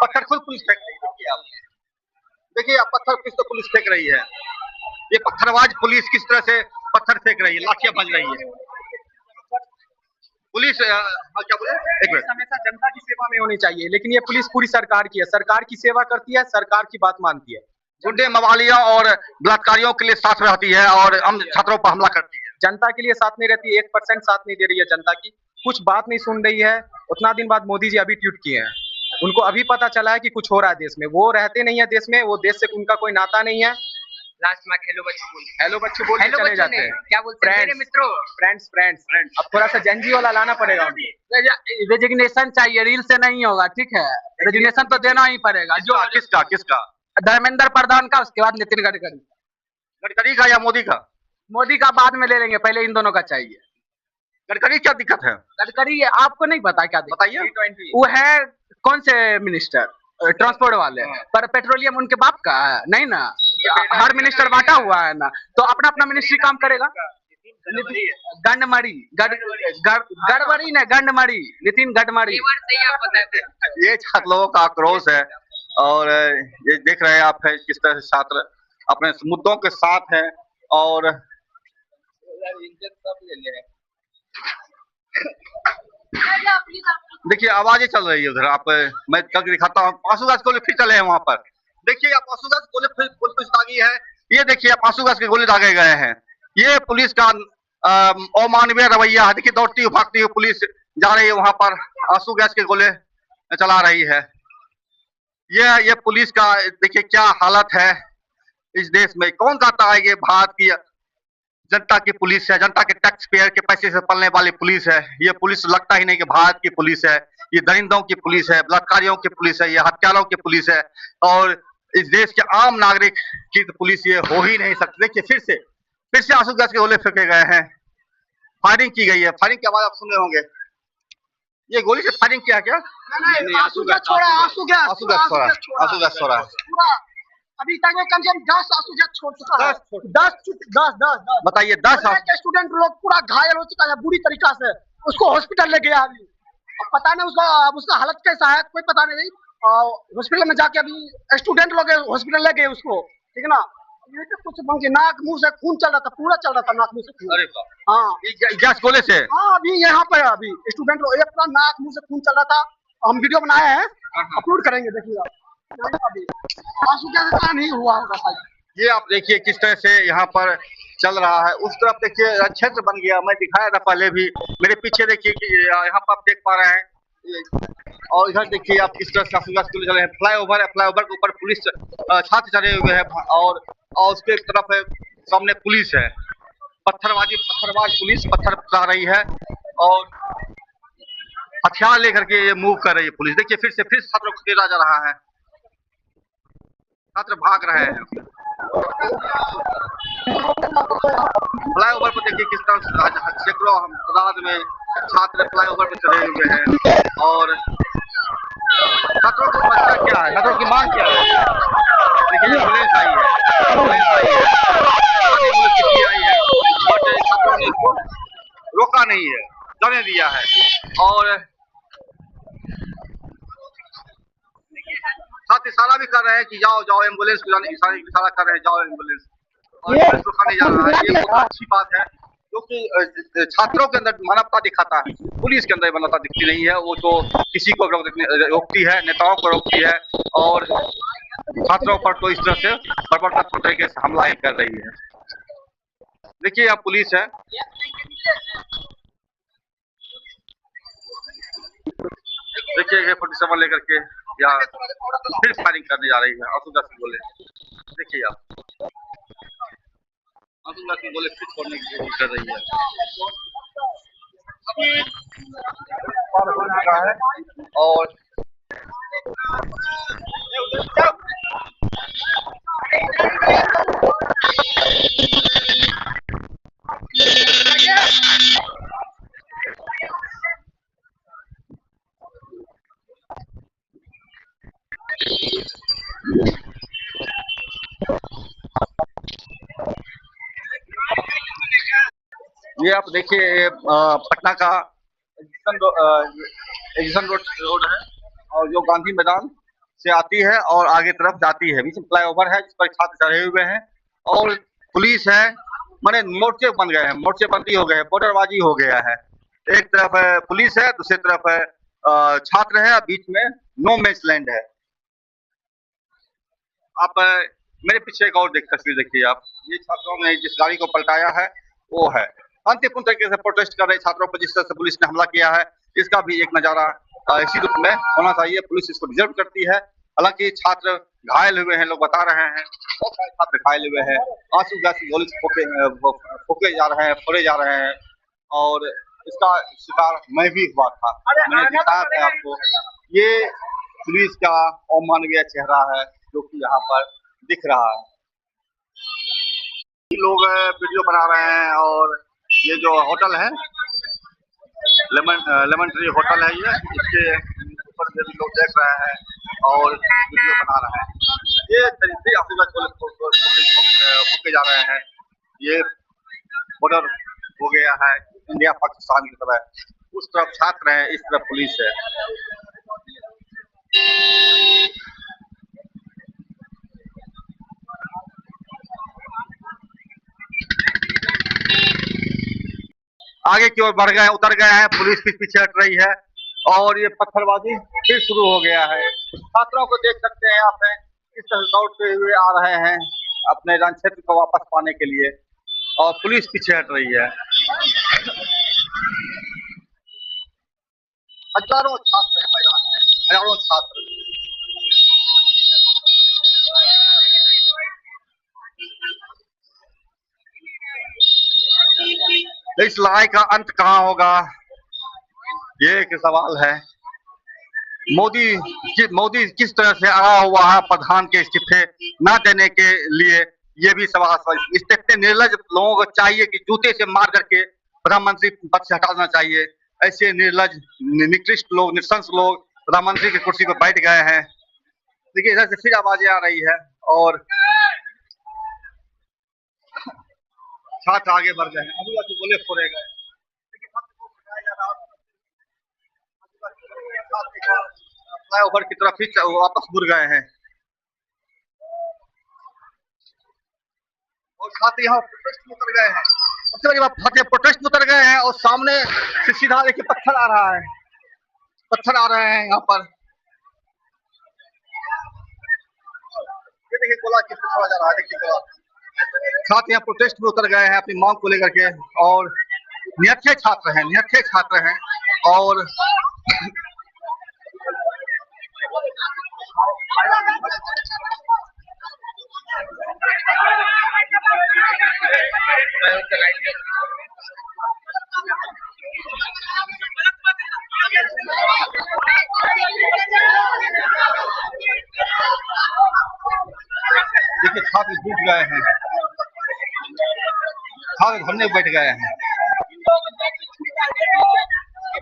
पत्थर खुद पुलिस फेंक रही है। देखिए आप पत्थर किस तरह पुलिस फेंक रही है, ये पत्थरबाज पुलिस किस तरह से पत्थर फेंक रही है, लाठियां बज रही है। पुलिस क्या बोले, हमेशा जनता की सेवा में होनी चाहिए, लेकिन ये पुलिस पूरी सरकार की है, सरकार की सेवा करती है, सरकार की बात मानती है। गुंडे मवालियों और बलात्कारियों के लिए साथ रहती है और हम छात्रों पर हमला करती है। जनता के लिए साथ नहीं रहती, 1% साथ नहीं दे रही है जनता की, कुछ बात नहीं सुन रही है। उतना दिन बाद मोदी जी अभी ट्वीट किए हैं, उनको अभी पता चला है कि कुछ हो रहा है देश में, वो रहते नहीं है देश में, वो देश से उनका कोई नाता नहीं है। लास्ट में हेलो बच्चों बोल के चले जाते हैं। क्या बोलते हैं मेरे मित्रों? फ्रेंड्स। अब थोड़ा सा जेनजी वाला लाना पड़ेगा। रेजिग्नेशन चाहिए, रील से नहीं होगा, ठीक है? रेजिग्नेशन तो देना ही पड़ेगा। जो किसका? धर्मेंद्र प्रधान का, उसके बाद नितिन गडकरी का या मोदी का? मोदी का बाद में ले लेंगे, पहले इन दोनों का चाहिए। गडकरी क्या दिक्कत है? गडकरी आपको नहीं पता क्या दिक्कत? बताइए। वो है कौन से मिनिस्टर? ट्रांसपोर्ट वाले। पर पेट्रोलियम उनके बाप का है नहीं ना, हर मिनिस्टर बांटा हुआ है ना, तो अपना अपना मिनिस्ट्री काम करेगा। गडमड़ी नितिन गडकरी। ये छात्र लोगों का आक्रोश है और ये देख रहे हैं आप है किस तरह से छात्र अपने मुद्दों के साथ हैं और देखिए आवाजें चल रही है उधर। आप मैं करके दिखाता हूँ। आंसू गोले फिर चले हैं वहां पर। देखिए आप आंसू गोले फिर पुलिस दागी है। ये देखिए आप आंसू के गोले दागे गए हैं। ये पुलिस का अमानवीय रवैया है। देखिए दौड़ती हुई भागती हुई पुलिस जा रही है वहां पर, आंसू गैस के गोले चला रही है। ये पुलिस का देखिए क्या हालत है इस देश में। कौन कहता है ये भारत की जनता की पुलिस है, जनता के टैक्स पेयर के पैसे से पलने वाली पुलिस है। ये पुलिस लगता ही नहीं कि भारत की पुलिस है। ये दरिंदों की पुलिस है, बलात्कारियों की पुलिस है, ये हत्यारों की पुलिस है और इस देश के आम नागरिक की तो पुलिस ये हो ही नहीं सकती। देखिए फिर से आंसू गैस के गोले फेंके गए हैं, फायरिंग की गई है। फायरिंग की आवाज आप सुन रहे होंगे। ये गोली से फायरिंग किया क्या? नहीं, आंसू गैस छोड़ा है। अभी तक में कम से कम 10 आंसू गैस छोड़ चुका है। 10 बताइए 10 स्टूडेंट लोग पूरा घायल हो चुका है बुरी तरीका से। उसको हॉस्पिटल ले गया अभी, अब पता नहीं उसका हालत कैसा है, कोई पता नहीं। हॉस्पिटल में जाके अभी स्टूडेंट लोग हॉस्पिटल ले गए उसको, ठीक है ना। ये तो कुछ नाक मुंह से खून चल रहा था, पूरा चल रहा था नाक मुंह से खून। अरे हाँ गैस गोले से। हाँ अभी यहाँ पर अभी स्टूडेंट लोग पूरा नाक मुंह से खून चल रहा था। हम वीडियो बनाए हैं, अपलोड करेंगे, देखिएगा। आंसू गैस नहीं हुआ होगा। ये आप देखिए किस तरह से यहाँ पर चल रहा है। उस तरफ देखिए क्षेत्र बन गया, मैं दिखाया था पहले भी। मेरे पीछे देखिए कि यहाँ पर आप देख पा रहे हैं और इधर देखिए आप किस तरह से आंसू गैस गोले चले हैं। फ्लाईओवर है, फ्लाईओवर के ऊपर पुलिस छात्र चढ़े हुए हैं और उसके तरफ सामने पुलिस है। पत्थरबाज पुलिस पत्थर चला रही है और हथियार लेकर के ये मूव कर रही है पुलिस। देखिए फिर छात्रों को घेरा जा रहा है, छात्र भाग रहे हैं। फ्लाईओवर पर देखिए किस तरह सैकड़ों तादाद में छात्र फ्लाईओवर पर चढ़े हुए हैं और छात्रों की समस्या क्या है, छात्रों की मांग क्या है? देखिए एम्बुलेंस आई है, बट छात्रों ने इसको रोका नहीं है, जाने दिया है और साथ इशारा भी कर रहे हैं कि जाओ एम्बुलेंस को जाने की इशारा कर रहे हैं, जाओ एम्बुलेंस। और एम्बुलेंस को खाने जा रहा है। ये बहुत अच्छी बात है क्योंकि छात्रों के अंदर मानवता दिखाता है। पुलिस के अंदर मानवता दिखती नहीं है, वो तो किसी को रोकती है, नेताओं को रोकती है और छात्रों पर तो इस तरह से बर्बरता तरीके से हमला ही कर रही है। देखिए यहाँ पुलिस है, देखिए 47 लेकर के या फिर फायरिंग करने जा रही है। आंसू गैस के गोले देखिए आप, आंसू गैस के गोले फिर छोड़ने की कोशिश कर रही है और ये आप देखिए पटना का एजिसन रोड है और जो गांधी मैदान से आती है और आगे तरफ जाती है। बीच में फ्लाईओवर है जिस पर छात्र चढ़े हुए हैं और पुलिस है, माने मोर्चे बन गए हैं, मोर्चेबंदी हो गए हैं, बॉर्डरबाजी हो गया है। एक तरफ पुलिस है, दूसरी तरफ छात्र है, बीच में नो मैच लैंड है। आप मेरे पीछे एक और तस्वीर देखिए आप, ये छात्रों ने जिस गाड़ी को पलटाया है वो है। शांतिपूर्ण तरीके से प्रोटेस्ट कर रहे छात्रों पर जिस तरह से पुलिस ने हमला किया है, इसका भी एक नजारा इसी रूप में होना चाहिए। पुलिस इसको डिजर्व करती है। हालांकि छात्र घायल हुए हैं, लोग बता रहे हैं बहुत सारे छात्र घायल हुए हैं। आंसू गैस गोली फूके जा रहे हैं, फोड़े जा रहे हैं और इसका शिकार मैं भी हुआ था। मैंने दिखाया था आपको। ये पुलिस का अमानवीय चेहरा है जो कि यहाँ पर दिख रहा है। लोग वीडियो बना रहे हैं और ये जो होटल है लेमन ट्री होटल है, ये इसके ऊपर से भी लोग देख रहे हैं और वीडियो बना रहे हैं। ये तरीके फूके जा रहे हैं। ये बॉर्डर हो गया है इंडिया पाकिस्तान की तरह। उस तरफ छात्र है, इस तरफ पुलिस है। आगे की ओर बढ़ गए, उतर गए हैं, पुलिस भी पीछे हट रही है और ये पत्थरबाजी फिर शुरू हो गया है। छात्रों को देख सकते हैं आप किस तरह दौड़ते हुए आ रहे हैं अपने रण क्षेत्र को वापस पाने के लिए और पुलिस पीछे हट रही है। हजारों छात्र मैदान में, हजारों छात्र। इस लड़ाई का अंत कहाँ होगा, ये एक सवाल है। मोदी किस तरह से आया हुआ है प्रधान के इस्तीफे न देने के लिए, ये भी सवाल। इतने निर्लज लोगों को चाहिए कि जूते से मार करके प्रधानमंत्री पद से हटा देना चाहिए। ऐसे निर्लज, निकृष्ट लोग, निशंस लोग प्रधानमंत्री की कुर्सी पर बैठ गए हैं। देखिए इधर से फिर आवाजें आ रही है और छात्र आगे बढ़ गए हैं। अभी तो गोले फोड़े गए। फ्लाईओवर की तरफ ही वापस मुड़ गए हैं और छात्र यहाँ प्रोटेस्ट में उतर गए हैं। सबसे बड़ी बात, छात्र प्रोटेस्ट में उतर गए हैं और सामने से सीधा देखिए पत्थर आ रहा है, पत्थर आ रहे हैं यहाँ पर। ये देखिए गोला किस तरह छोड़ा जा रहा है, देखिए गोला। छात्र यहाँ प्रोटेस्ट में उतर गए हैं अपनी मांग को लेकर के और निरक्षर छात्र हैं, निरक्षर छात्र हैं और देखिए छात्र टूट गए हैं, छात्र धरने बैठ गए हैं।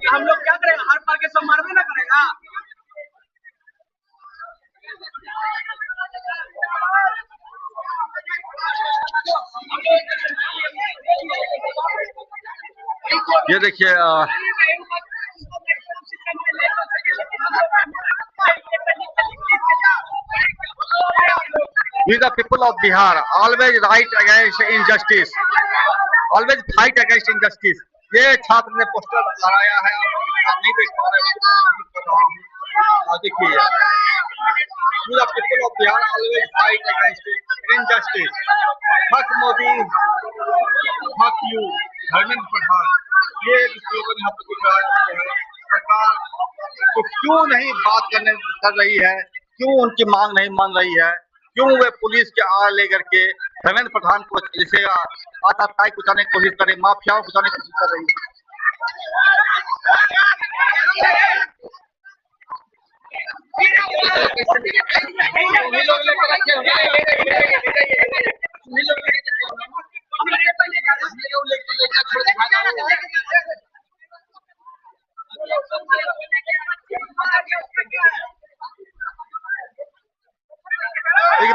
हम लोग क्या करें, हर पार के सब मारने ना करेगा। ये देखिए We the people of Bihar always fight against injustice, always fight against injustice। ये छात्र ने पोस्टर लगाया है, आप नहीं देख पा रहे हैं। देखिए We the people of Bihar always fight against injustice। Fuck Modi, fuck you, Dharmendra Pradhan. ये स्लोगन यहाँ पर दिख रहा है। सरकार तो क्यों नहीं बात कर रही है, क्यों उनकी मांग नहीं मान रही है, क्यों वे पुलिस के आड़ लेकर के धर्मेंद्र प्रधान को जैसे आतताई कुचाने की कोशिश करे, माफियाओं कुचाने की कोशिश कर रही है।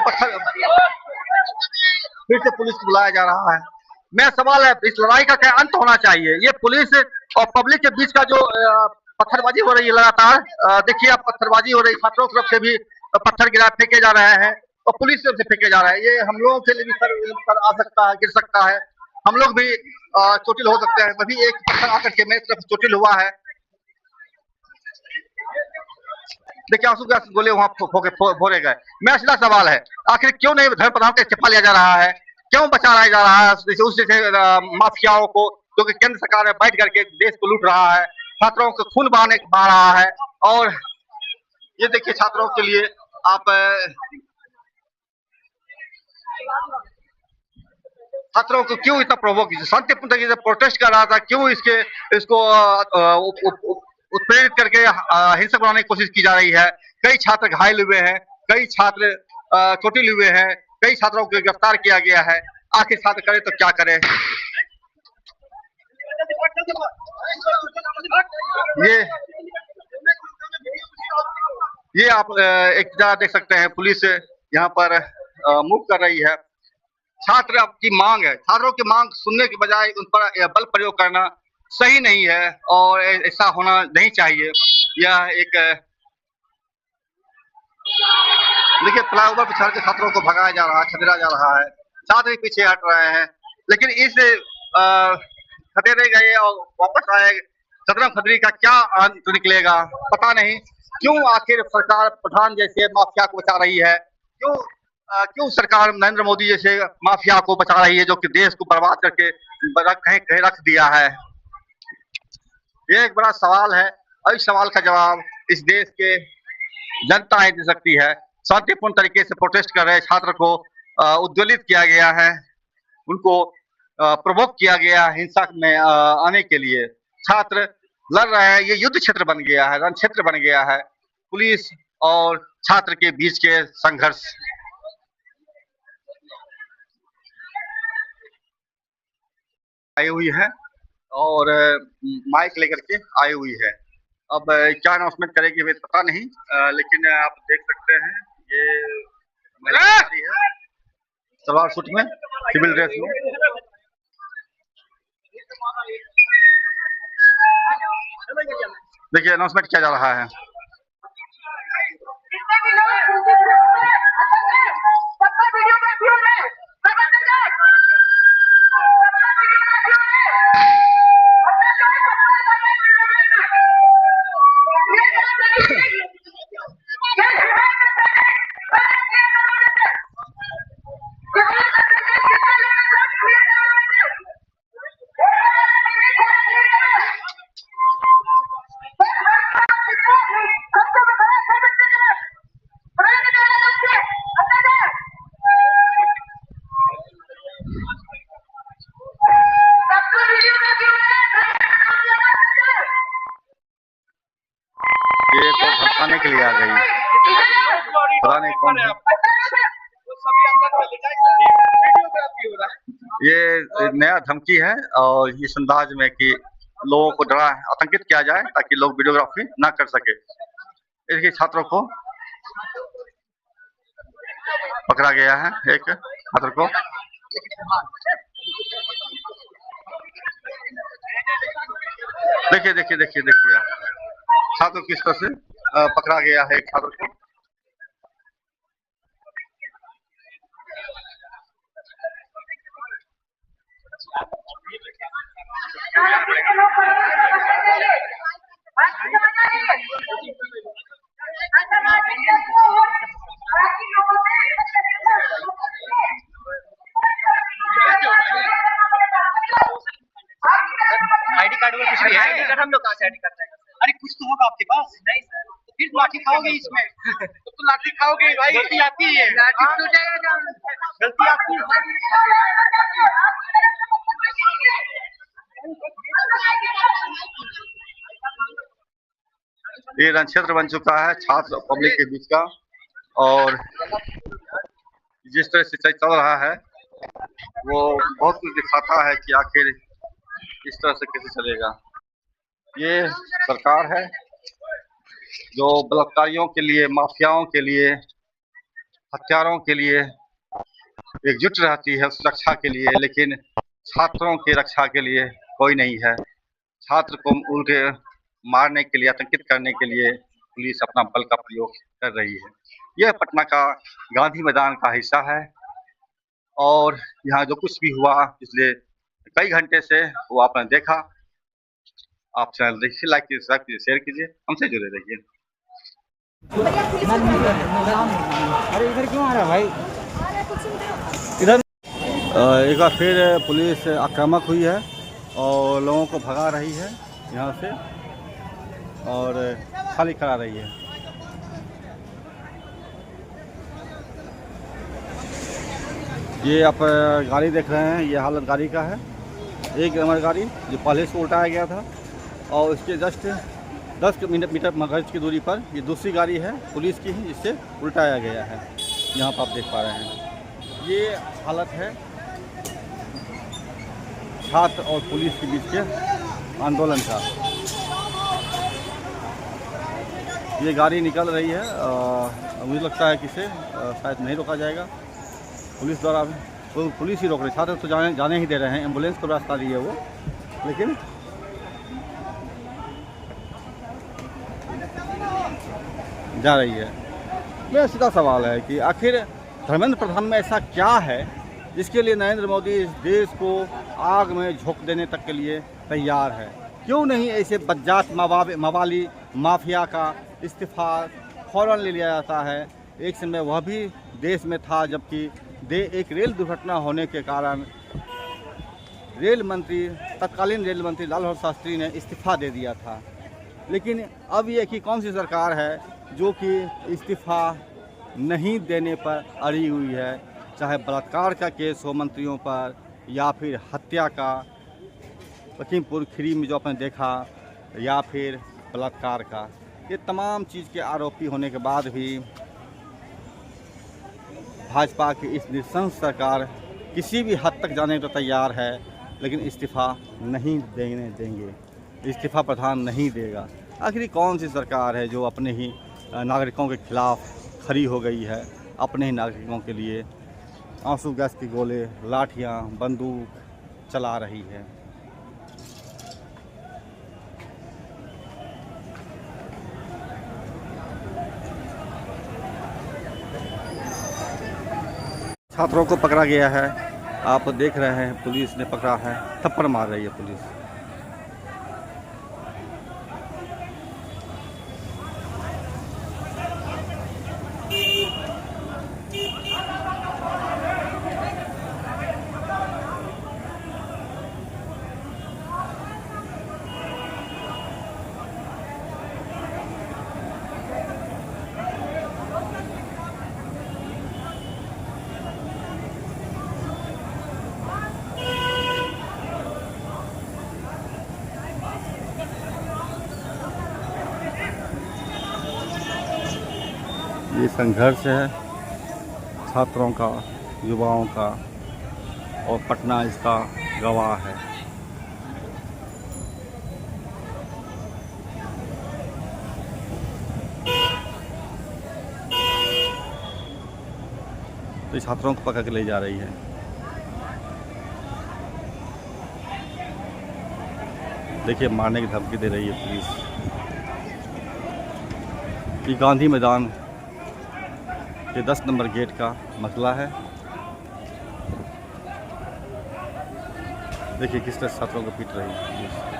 पत्थर फिर से पुलिस को बुलाया जा रहा है। मेरा सवाल है, इस लड़ाई का क्या अंत होना चाहिए? ये पुलिस और पब्लिक के बीच का जो पत्थरबाजी हो रही है लगातार, देखिए आप पत्थरबाजी हो रही है, छात्रों की तरफ से भी पत्थर गिरा फेंके जा रहे हैं और पुलिस की तरफ से फेंके जा रहे हैं। ये हम लोगों के लिए भी सर आ सकता है, गिर सकता है, हम लोग भी चोटिल हो सकते हैं। वही एक पत्थर आकर के मेरी तरफ चोटिल हुआ है। देखिए आंसू गैस गोले वहां फोड़े गए। मेरा सीधा सवाल है, आखिर क्यों नहीं धर्मेंद्र प्रधान का इस्तीफा लिया जा रहा है, क्यों बचाया जा रहा है उस जैसे माफियाओं को जो कि केंद्र सरकार में बैठ करके देश को लूट रहा है, छात्रों को खून बहा रहा है। और ये देखिए छात्रों के लिए आप छात्रों को क्यों इतना प्रोवोक, शांतिपूर्ण तरीके से प्रोटेस्ट कर रहा था, क्यों इसको उत्प्रेरित करके हिंसक बनाने की कोशिश की जा रही है। कई छात्र घायल हुए हैं, कई छात्र चोटिल हुए हैं, कई छात्रों को गिरफ्तार किया गया है। आखिर छात्र करे तो क्या करे। ये आप एक जगह देख सकते हैं, पुलिस यहाँ पर मूव कर रही है। छात्र की मांग है, छात्रों की मांग सुनने के बजाय उन पर बल प्रयोग करना सही नहीं है और ऐसा होना नहीं चाहिए। यह एक देखिए, फ्लाईओवर पर चढ़ के छात्रों को भगाया जा रहा है, खदेड़ा जा रहा है, छात्र भी पीछे हट रहे हैं, लेकिन इस खदेड़े गए और वापस आए खदरम खदरी का क्या अंत निकलेगा पता नहीं। क्यों आखिर सरकार पठान जैसे माफिया को बचा रही है, क्यों सरकार नरेंद्र मोदी जैसे माफिया को बचा रही है, जो कि देश को बर्बाद करके कहीं कहीं रख दिया है। ये एक बड़ा सवाल है और इस सवाल का जवाब इस देश के जनता ही दे सकती है। शांतिपूर्ण तरीके से प्रोटेस्ट कर रहे छात्र को उद्वेलित किया गया है, उनको प्रवोक किया गया हिंसा में आने के लिए। छात्र लड़ रहे हैं, ये युद्ध क्षेत्र बन गया है, रण क्षेत्र बन गया है, पुलिस और छात्र के बीच के संघर्ष। आई हुई है और माइक लेकर के आई हुई है। अब क्या अनाउंसमेंट करेगी हमें पता नहीं, लेकिन आप देख सकते हैं ये महिला है सलवार सूट में, सिविल ड्रेस में। देखिए अनाउंसमेंट किया जा रहा है। ये तो धमकाने के लिए आ गई, पता नहीं कौन है। ये नया धमकी है और इस अंदाज में कि लोगों को डरा आतंकित किया जाए ताकि लोग वीडियोग्राफी ना कर सके। इसके छात्रों को पकड़ा गया है, एक छात्र को। देखिए देखिए देखिए देखिए छात्र किस तरह से पकड़ा गया है एक छात्र को। आईडी कार्ड में कुछ नहीं है। आईडी कार्ड हम लोग कहाँ से आईडी करते हैं? अरे कुछ तो होगा आपके पास। नहीं सर। तो फिर लाठी खाओगे इसमें। तो लाठी खाओगे भाई, गलती आपकी है। लाठी टूटेगा, गलती आपकी है। ये रण क्षेत्र बन चुका है छात्र पब्लिक के बीच का, और जिस तरह से चल रहा है वो बहुत कुछ दिखाता है कि आखिर इस तरह से कैसे चलेगा। ये सरकार है जो बलात्कारियों के लिए, माफियाओं के लिए, हत्यारों के लिए एकजुट रहती है, उस रक्षा के लिए, लेकिन छात्रों की रक्षा के लिए कोई नहीं है। छात्र को उनके मारने के लिए, आतंकित करने के लिए पुलिस अपना बल का प्रयोग कर रही है। यह पटना का गांधी मैदान का हिस्सा है और यहाँ जो कुछ भी हुआ पिछले कई घंटे से वो आपने देखा। आप चैनल देखिए, लाइक कीजिए, सब्सक्राइब कीजिए, शेयर कीजिए, हमसे जुड़े रहिए। अरे इधर क्यों आ रहा भाई? इधर एक बार फिर पुलिस आक्रामक हुई है और लोगों को भगा रही है यहाँ से और खाली करा रही है। ये आप गाड़ी देख रहे हैं, ये हालत गाड़ी का है। एक नंबर गाड़ी जो पहले से उल्टाया गया था और उसके जस्ट 10 मीटर मगज की दूरी पर ये दूसरी गाड़ी है पुलिस की ही, जिससे उल्टाया गया है। यहाँ पर आप देख पा रहे हैं ये हालत है छात्र और पुलिस के बीच के आंदोलन का। ये गाड़ी निकल रही है, मुझे लगता है कि इसे शायद नहीं रोका जाएगा पुलिस द्वारा। तो पुलिस ही रोक रही, छात्र तो जाने ही दे रहे हैं, एम्बुलेंस को रास्ता दी है वो, लेकिन जा रही है। मेरा सीधा सवाल है कि आखिर धर्मेंद्र प्रधान में ऐसा क्या है जिसके लिए नरेंद्र मोदी इस देश को आग में झोंक देने तक के लिए तैयार है। क्यों नहीं ऐसे बज्जात मवाली माफिया का इस्तीफा फ़ौरन ले लिया जाता है। एक समय वह भी देश में था जबकि एक रेल दुर्घटना होने के कारण तत्कालीन रेल मंत्री लाल बहादुर शास्त्री ने इस्तीफा दे दिया था। लेकिन अब ये कि कौन सी सरकार है जो कि इस्तीफा नहीं देने पर अड़ी हुई है, चाहे बलात्कार का केस हो मंत्रियों पर या फिर हत्या का लखीमपुर खीरी में जो आपने देखा, या फिर बलात्कार का। ये तमाम चीज़ के आरोपी होने के बाद भी भाजपा की इस निरसंस सरकार किसी भी हद तक जाने को तैयार है, लेकिन इस्तीफा नहीं देने देंगे, इस्तीफा प्रधान नहीं देगा। आखिर कौन सी सरकार है जो अपने ही नागरिकों के खिलाफ खड़ी हो गई है, अपने ही नागरिकों के लिए आंसू गैस के गोले, लाठियां, बंदूक चला रही है। छात्रों को पकड़ा गया है, आप देख रहे हैं पुलिस ने पकड़ा है, थप्पड़ मार रही है पुलिस। ये संघर्ष है छात्रों का, युवाओं का, और पटना इसका गवाह है। तो छात्रों को पकड़ के ले जा रही है। देखिए मारने की धमकी दे रही है पुलिस। ये गांधी मैदान ये 10 नंबर गेट का मसला है। देखिए किस तरह छात्रों को पीट रही है।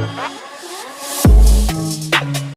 Thank you.